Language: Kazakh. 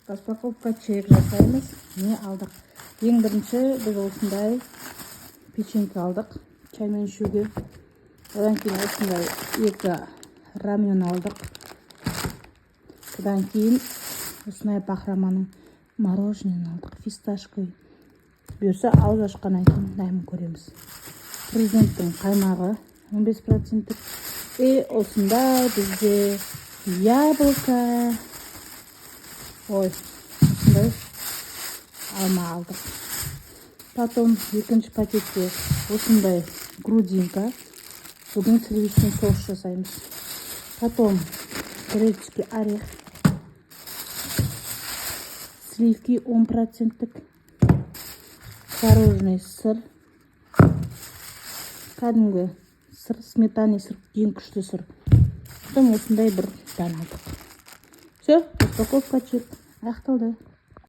Распаковка чек жасаймыз. Не алдық? Ең бірінші біз осындай печенька алдық. Чаймен ішуге. Одан кейін осындай екі рамен алдық. Одан кейін осындай бахроманың мороженое алдық. Фисташкой. Бұйырса ауыз ашқаннан кейін дәмін көреміз. Президенттің қаймағы 15%. И осындай бізде яблоко. Ой, осындай алма алдық. Потом екінші пакетте осындай грудинка. Бүгін сливочный соус жасаймыз. Потом греческий орех. Сливки 10%. Творожный сыр. Кәдімгі сыр, сметаный сыр, ең күшті сыр. Потом осындай бір дән алдық. Все, распаковка чек аяқталды.